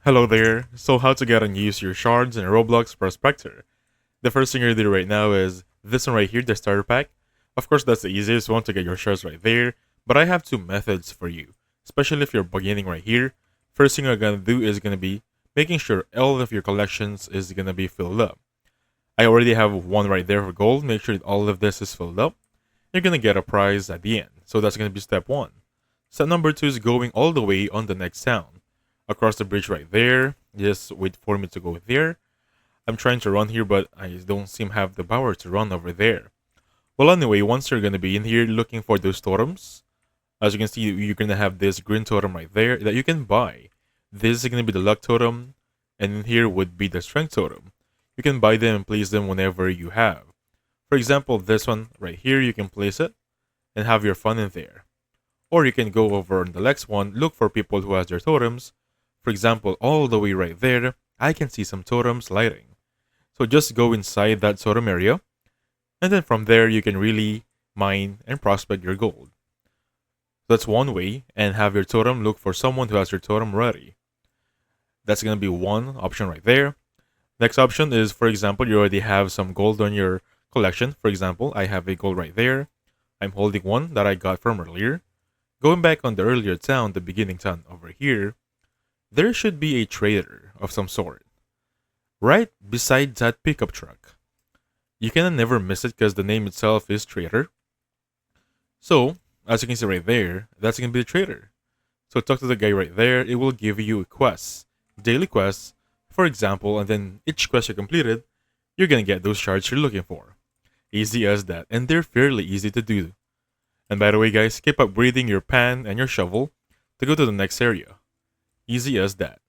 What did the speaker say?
Hello there. So how to get and use your shards in Roblox Prospector. The first thing you're gonna do right now is this one right here, the starter pack. Of course, that's the easiest one to get your shards right there, but I have two methods for you, especially if you're beginning right here. First thing you're gonna do is gonna be making sure all of your collections is gonna be filled up. I already have one right there for gold. Make sure that all of this is filled up. You're gonna get a prize at the end. So that's gonna be step one. Step number two is going all the way on the next town across the bridge right there. Just wait for me to go there. I'm trying to run here, but I don't seem to have the power to run over there. Well, anyway, once you're going to be in here looking for those totems, as you can see, you're going to have this green totem right there that you can buy. This is going to be the luck totem, and in here would be the strength totem. You can buy them and place them whenever you have. For example, this one right here, you can place it and have your fun in there. Or you can go over on the next one, look for people who has their totems. For example, all the way right there, I can see some totems lighting. So just go inside that totem area, and then from there you can really mine and prospect your gold. That's one way, and have your totem look for someone who has your totem ready. That's going to be one option right there. Next option is, for example, you already have some gold on your collection. For example, I have a gold right there. I'm holding one that I got from earlier. Going back on the earlier town, the beginning town over here, there should be a trader of some sort right beside that pickup truck. You can never miss it because the name itself is trader. So, as you can see right there, that's going to be the trader. So talk to the guy right there. It will give you quests, daily quests, for example, and then each quest you completed, you're going to get those shards you're looking for. Easy as that, and they're fairly easy to do. And by the way guys, keep upgrading your pan and your shovel to go to the next area. Easy as that.